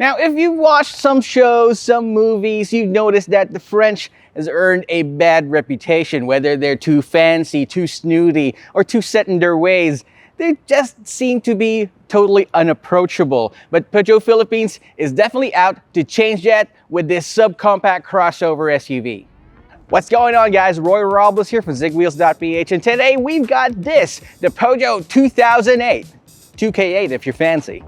Now, if you've watched some shows, some movies, you've noticed that the French has earned a bad reputation, whether they're too fancy, too snooty, or too set in their ways. They just seem to be totally unapproachable. But Peugeot Philippines is definitely out to change that with this subcompact crossover SUV. What's going on, guys? Roy Robles here from Zigwheels.Ph, and today we've got this, the Peugeot 2008. 2K8 if you're fancy.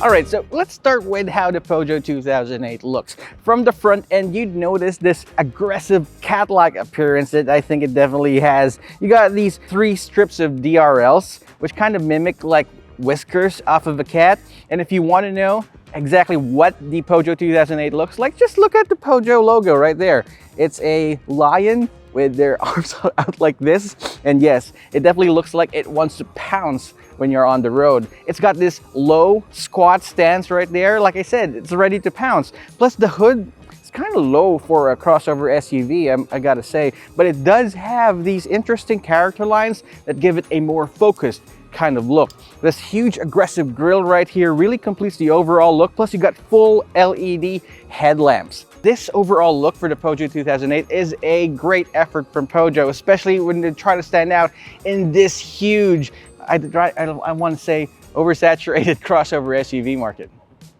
Alright, so let's start with how the Peugeot 2008 looks. From the front end, you'd notice this aggressive cat-like appearance that I think it definitely has. You got these 3 strips of DRLs, which kind of mimic like whiskers off of a cat. And if you want to know exactly what the Peugeot 2008 looks like, just look at the Peugeot logo right there. It's a lion with their arms out like this. And yes, it definitely looks like it wants to pounce when you're on the road. It's got this low squat stance right there. Like I said, it's ready to pounce. Plus the hood, it's kind of low for a crossover SUV, I gotta say. But it does have these interesting character lines that give it a more focused kind of look. This huge aggressive grille right here really completes the overall look. Plus you got full LED headlamps. This overall look for the Peugeot 2008 is a great effort from Peugeot, especially when they try to stand out in this huge, I want to say, oversaturated crossover SUV market.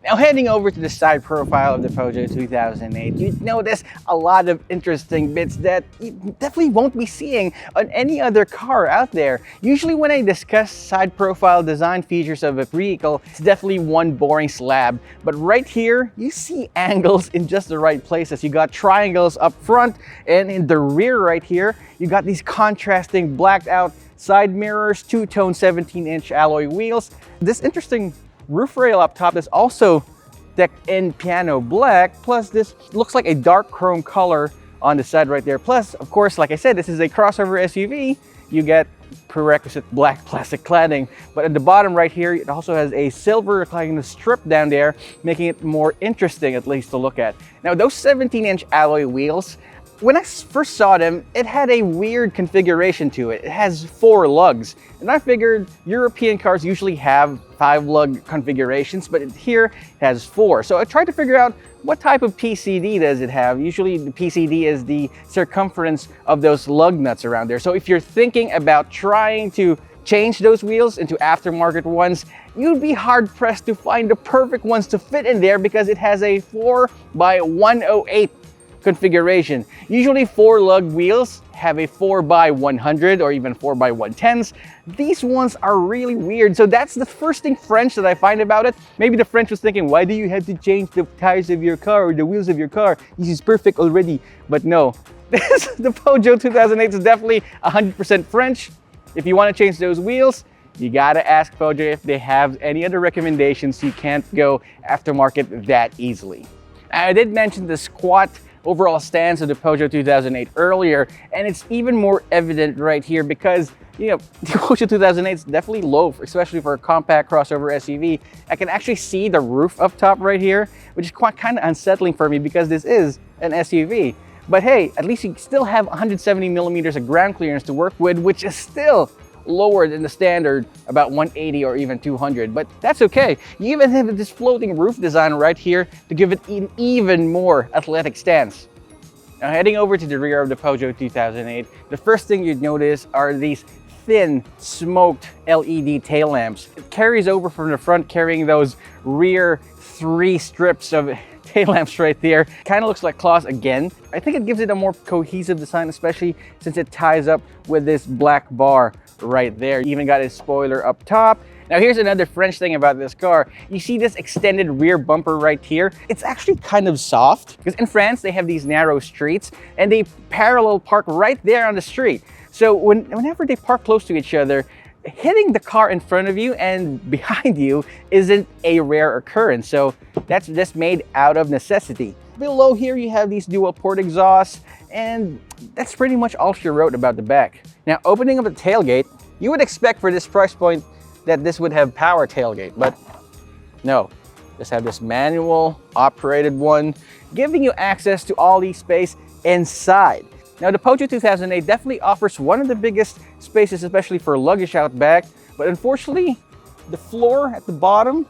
Now, heading over to the side profile of the Peugeot 2008, you'd notice a lot of interesting bits that you definitely won't be seeing on any other car out there. Usually when I discuss side profile design features of a vehicle, it's definitely one boring slab. But right here, you see angles in just the right places. You got triangles up front, and in the rear right here, you got these contrasting blacked out side mirrors, two-tone 17-inch alloy wheels. This interesting roof rail up top is also decked in piano black, plus this looks like a dark chrome color on the side right there. Plus, of course, like I said, this is a crossover SUV. You get prerequisite black plastic cladding, but at the bottom right here, it also has a silver kind of strip down there, making it more interesting at least to look at. Now, those 17-inch alloy wheels, when I first saw them, it had a weird configuration to it. It has 4 lugs, and I figured European cars usually have 5 lug configurations, but here it has 4. So I tried to figure out what type of PCD does it have. Usually the PCD is the circumference of those lug nuts around there. So if you're thinking about trying to change those wheels into aftermarket ones, you'd be hard-pressed to find the perfect ones to fit in there because it has a 4x108 configuration. Usually 4 lug wheels have a 4x100 or even 4x110s. These ones are really weird. So that's the first thing French that I find about it. Maybe the French was thinking, why do you have to change the tires of your car or the wheels of your car? This is perfect already. But no, the Peugeot 2008 is definitely 100% French. If you want to change those wheels, you gotta ask Peugeot if they have any other recommendations. You can't go aftermarket that easily. I did mention the squat overall stance of the Peugeot 2008 earlier, and it's even more evident right here because, you know, the Peugeot 2008 is definitely low, especially for a compact crossover SUV. I can actually see the roof up top right here, which is quite kind of unsettling for me because this is an SUV. But hey, at least you still have 170 millimeters of ground clearance to work with, which is still lower than the standard, about 180 or even 200, but that's okay. You even have this floating roof design right here to give it an even more athletic stance. Now, heading over to the rear of the Peugeot 2008, the first thing you'd notice are these thin, smoked LED tail lamps. It carries over from the front, carrying those rear 3 strips of tail lamps right there. Kind of looks like claws again. I think it gives it a more cohesive design, especially since it ties up with this black bar right there. You even got a spoiler up top. Now here's another French thing about this car. You see this extended rear bumper right here? It's actually kind of soft because in France they have these narrow streets and they parallel park right there on the street. So whenever they park close to each other, hitting the car in front of you and behind you isn't a rare occurrence. So that's just made out of necessity. Below here you have these dual port exhausts, and that's pretty much all she wrote about the back. Now, opening up the tailgate, you would expect for this price point that this would have power tailgate, but no. Just have this manual operated one, giving you access to all the space inside. Now the Peugeot 2008 definitely offers one of the biggest spaces, especially for luggage out back, but unfortunately the floor at the bottom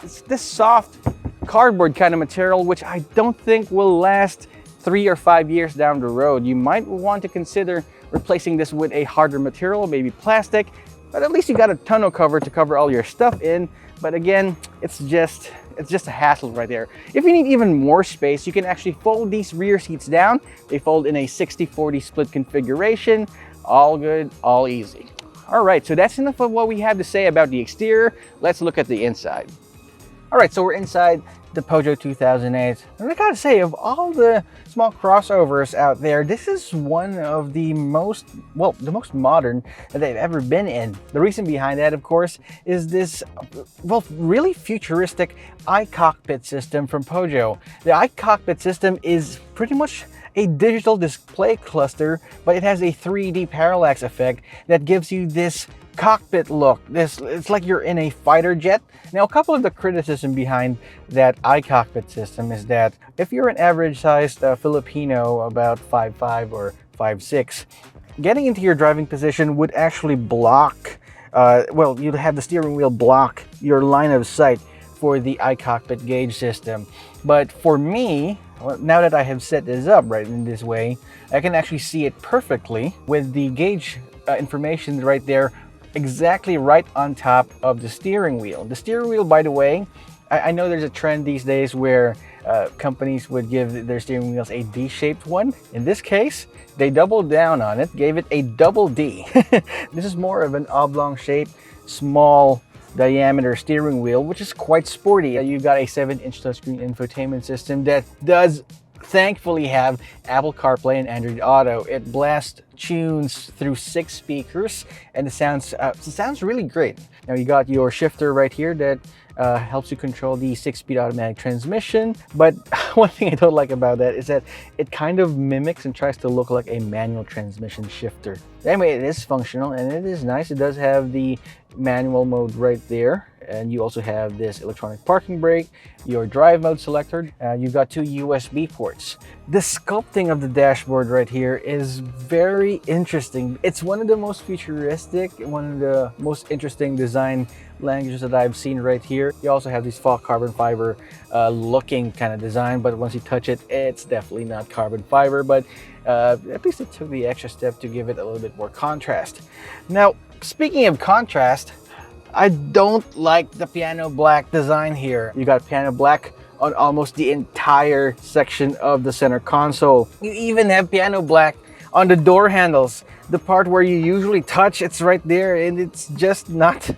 is this soft cardboard kind of material, which I don't think will last 3 or 5 years down the road. You might want to consider replacing this with a harder material, maybe plastic, but at least you got a tonneau cover to cover all your stuff in. But again, it's just a hassle right there. If you need even more space, you can actually fold these rear seats down. They fold in a 60-40 split configuration. All good, all easy. All right, so that's enough of what we have to say about the exterior. Let's look at the inside. All right, so we're inside the Peugeot 2008. And I gotta say, of all the small crossovers out there, this is one of the most modern that they've ever been in. The reason behind that, of course, is this, really futuristic iCockpit system from Peugeot. The iCockpit system is pretty much a digital display cluster, but it has a 3D parallax effect that gives you this cockpit look. It's like you're in a fighter jet. Now, a couple of the criticism behind that iCockpit system is that if you're an average-sized Filipino, about 5'5" or 5'6", getting into your driving position would actually block, you'd have the steering wheel block your line of sight for the iCockpit gauge system. But for me, now that I have set this up right in this way, I can actually see it perfectly with the gauge information right there, exactly right on top of the steering wheel. The steering wheel, by the way, I know there's a trend these days where companies would give their steering wheels a D-shaped one. In this case, they doubled down on it, gave it a double D. This is more of an oblong shape, small diameter steering wheel, which is quite sporty. You've got a 7-inch touchscreen infotainment system that does thankfully have Apple CarPlay and Android Auto. It blasts tunes through 6 speakers, and it sounds really great. Now you got your shifter right here that helps you control the 6-speed automatic transmission. But one thing I don't like about that is that it kind of mimics and tries to look like a manual transmission shifter. Anyway, it is functional and it is nice. It does have the manual mode right there, and you also have this electronic parking brake, your drive mode selector. You've got 2 USB ports. The sculpting of the dashboard right here is very interesting. It's one of the most futuristic, one of the most interesting design languages that I've seen right here. You also have these faux carbon fiber looking kind of design, but once you touch it, it's definitely not carbon fiber, but at least it took the extra step to give it a little bit more contrast. Now, speaking of contrast, I don't like the piano black design here. You got piano black on almost the entire section of the center console. You even have piano black on the door handles. The part where you usually touch, it's right there, and it's just not,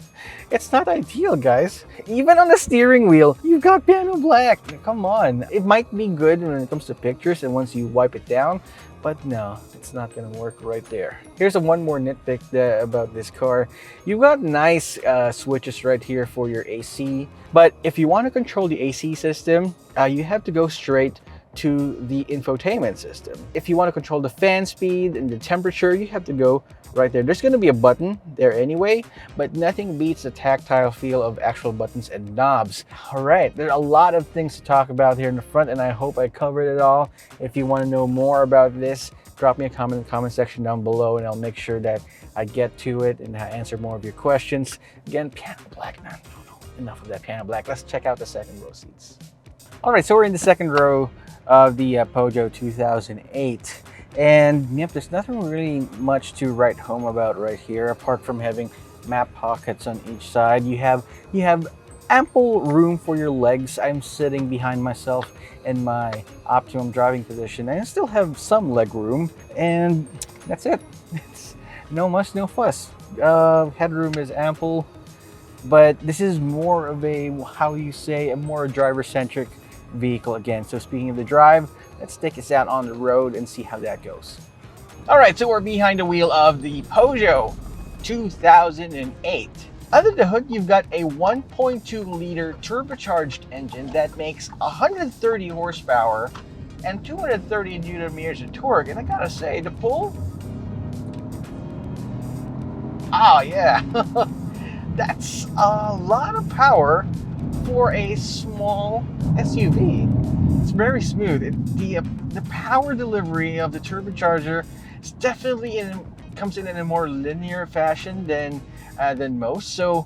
it's not ideal, guys. Even on the steering wheel, you've got piano black. Come on. It might be good when it comes to pictures and once you wipe it down, but no, it's not gonna work right there. Here's one more nitpick about this car. You've got nice switches right here for your AC, but if you want to control the AC system, you have to go straight to the infotainment system. If you want to control the fan speed and the temperature, you have to go right there. There's going to be a button there anyway, but nothing beats the tactile feel of actual buttons and knobs. All right, there are a lot of things to talk about here in the front, and I hope I covered it all. If you want to know more about this, drop me a comment in the comment section down below, and I'll make sure that I get to it and answer more of your questions. Again, piano black, no, enough of that piano black. Let's check out the second row seats. All right, so we're in the second row of the Peugeot 2008, and yep, there's nothing really much to write home about right here, apart from having map pockets on each side. You have ample room for your legs. I'm sitting behind myself in my optimum driving position, and I still have some leg room, and that's it. It's no muss, no fuss. Headroom is ample, but this is more of a, how you say, a more driver-centric vehicle again. So speaking of the drive, let's take us out on the road and see how that goes. All right, so we're behind the wheel of the Peugeot 2008. Under the hood, you've got a 1.2-liter turbocharged engine that makes 130 horsepower and 230 newton meters of torque. And I gotta say, the pull, oh yeah, that's a lot of power for a small SUV. It's very smooth. The power delivery of the turbocharger It's definitely comes in a more linear fashion than most, so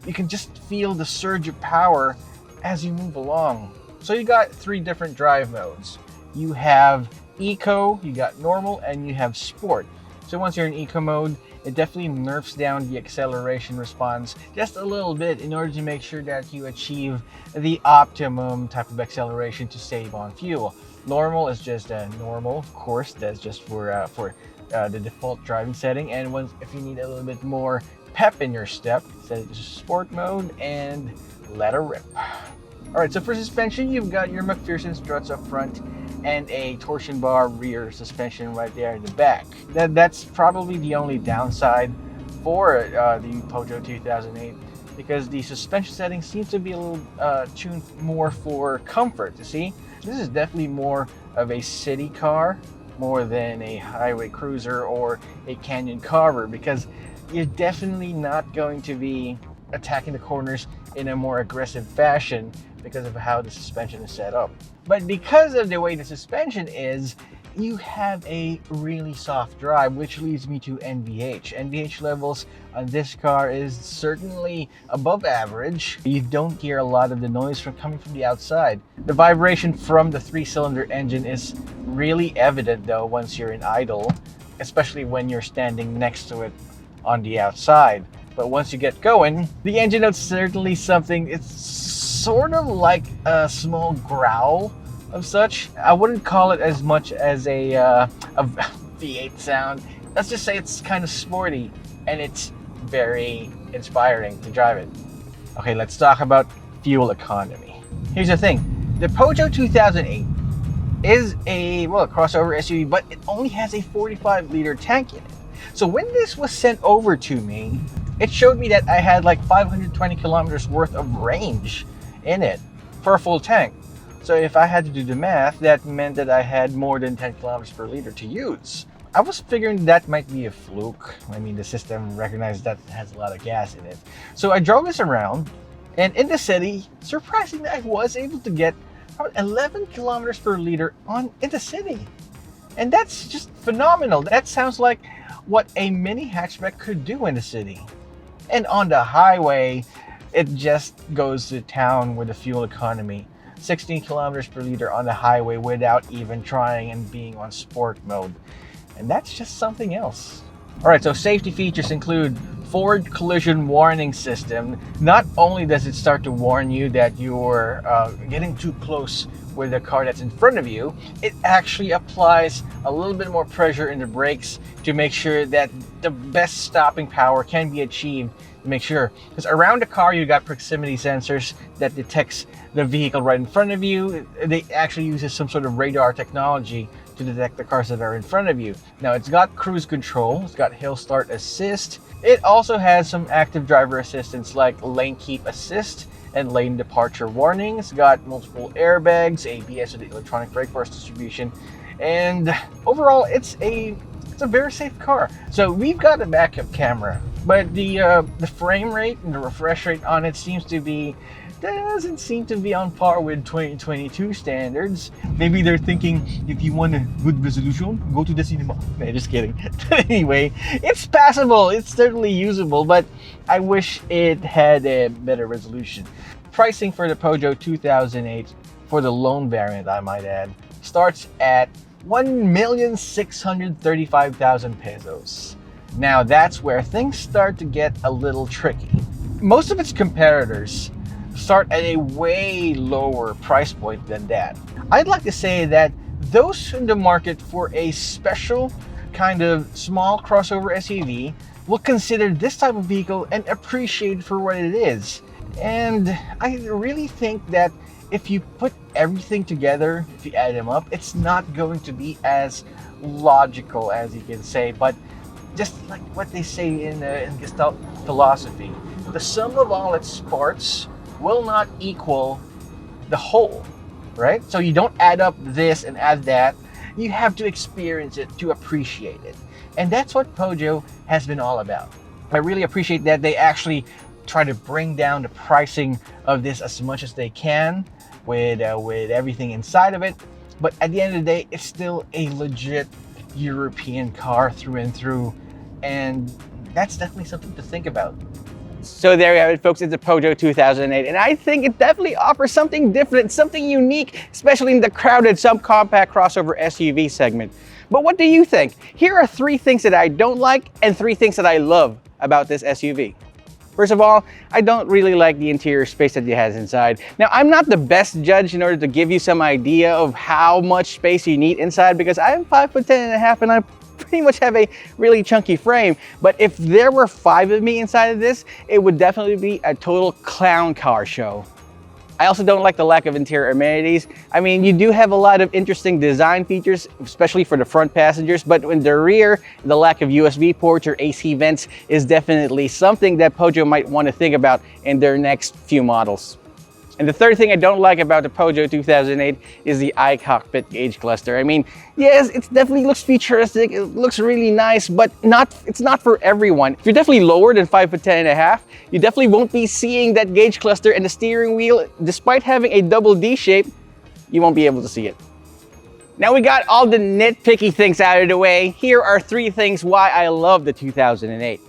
you can just feel the surge of power as you move along. So you got three different drive modes. You have Eco, you got Normal, and you have Sport. So once you're in Eco mode, it definitely nerfs down the acceleration response just a little bit in order to make sure that you achieve the optimum type of acceleration to save on fuel. Normal is just normal, of course. That's just for the default driving setting. And if you need a little bit more pep in your step, set it to Sport mode and let her rip. All right, so for suspension, you've got your McPherson struts up front and a torsion bar rear suspension right there in the back. That's probably the only downside for the Peugeot 2008, because the suspension setting seems to be a little tuned more for comfort. You see, this is definitely more of a city car more than a highway cruiser or a canyon carver, because you're definitely not going to be attacking the corners in a more aggressive fashion because of how the suspension is set up. But because of the way the suspension is, you have a really soft drive, which leads me to NVH. NVH levels on this car is certainly above average. You don't hear a lot of the noise coming from the outside. The vibration from the 3-cylinder engine is really evident though once you're in idle, especially when you're standing next to it on the outside. But once you get going, the engine is certainly something. It's sort of like a small growl of such. I wouldn't call it as much as a V8 sound. Let's just say it's kind of sporty and it's very inspiring to drive it. Okay, let's talk about fuel economy. Here's the thing. The Peugeot 2008 is a crossover SUV, but it only has a 45-liter tank in it. So when this was sent over to me, it showed me that I had like 520 kilometers worth of range in it for a full tank. So if I had to do the math, that meant that I had more than 10 kilometers per liter to use. I was figuring that might be a fluke. I mean, the system recognized that it has a lot of gas in it. So I drove this around, and in the city, surprisingly, I was able to get about 11 kilometers per liter in the city. And that's just phenomenal. That sounds like what a mini hatchback could do in the city. And on the highway, it just goes to town with the fuel economy. 16 kilometers per liter on the highway without even trying and being on sport mode. And that's just something else. All right, so safety features include forward collision warning system. Not only does it start to warn you that you're getting too close with the car that's in front of you, it actually applies a little bit more pressure in the brakes to make sure that the best stopping power can be achieved. To make sure, because around the car you got proximity sensors that detects the vehicle right in front of you. They actually uses some sort of radar technology to detect the cars that are in front of you. Now it's got cruise control, it's got hill start assist. It also has some active driver assistance like lane keep assist and lane departure warning. It's got multiple airbags, ABS with the electronic brake force distribution, and overall it's a very safe car. So we've got a backup camera, but the frame rate and the refresh rate on it doesn't seem to be on par with 2022 standards. Maybe they're thinking, if you want a good resolution, go to the cinema. No, just kidding. Anyway, it's passable. It's certainly usable, but I wish it had a better resolution. Pricing for the Peugeot 2008 for the loan variant, I might add, starts at 1,635,000 pesos. Now that's where things start to get a little tricky. Most of its competitors start at a way lower price point than that. I'd like to say that those in the market for a special kind of small crossover SUV will consider this type of vehicle and appreciate it for what it is. And I really think that if you put everything together, if you add them up, it's not going to be as logical as you can say, but just like what they say in Gestalt philosophy, the sum of all its parts will not equal the whole, right? So you don't add up this and add that. You have to experience it to appreciate it. And that's what Peugeot has been all about. I really appreciate that they actually try to bring down the pricing of this as much as they can with everything inside of it. But at the end of the day, it's still a legit European car through and through, and that's definitely something to think about. So there you have it, folks. It's a Peugeot 2008, and I think it definitely offers something different, something unique, especially in the crowded subcompact crossover SUV segment. But what do you think? Here are 3 things that I don't like and 3 things that I love about this SUV. First of all, I don't really like the interior space that it has inside. Now, I'm not the best judge in order to give you some idea of how much space you need inside, because I'm 5'10.5" and I pretty much have a really chunky frame. But if there were 5 of me inside of this, it would definitely be a total clown car show. I also don't like the lack of interior amenities. I mean, you do have a lot of interesting design features, especially for the front passengers, but in the rear, the lack of USB ports or AC vents is definitely something that Peugeot might want to think about in their next few models. And the third thing I don't like about the Peugeot 2008 is the iCockpit gauge cluster. I mean, yes, it definitely looks futuristic, it looks really nice, but it's not for everyone. If you're definitely lower than 5'10.5", you definitely won't be seeing that gauge cluster, and the steering wheel, despite having a double D shape, you won't be able to see it. Now we got all the nitpicky things out of the way. Here are 3 things why I love the 2008.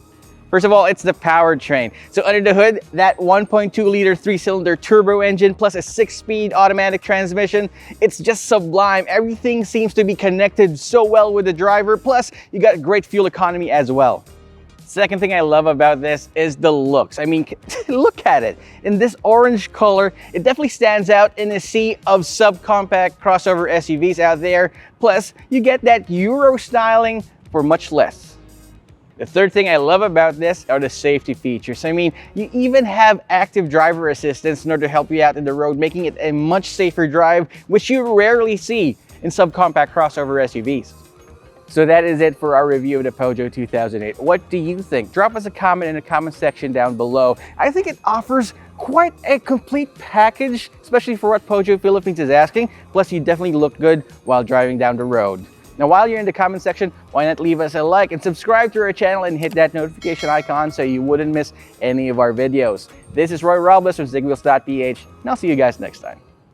First of all, it's the powertrain. So under the hood, that 1.2-liter 3-cylinder turbo engine plus a 6-speed automatic transmission, it's just sublime. Everything seems to be connected so well with the driver, plus you got great fuel economy as well. Second thing I love about this is the looks. I mean, look at it. In this orange color, it definitely stands out in a sea of subcompact crossover SUVs out there. Plus, you get that Euro styling for much less. The third thing I love about this are the safety features. I mean, you even have active driver assistance in order to help you out in the road, making it a much safer drive, which you rarely see in subcompact crossover SUVs. So that is it for our review of the Peugeot 2008. What do you think? Drop us a comment in the comment section down below. I think it offers quite a complete package, especially for what Peugeot Philippines is asking. Plus, you definitely look good while driving down the road. Now, while you're in the comment section, why not leave us a like and subscribe to our channel and hit that notification icon so you wouldn't miss any of our videos. This is Roy Robles from Zigwheels.Ph, and I'll see you guys next time.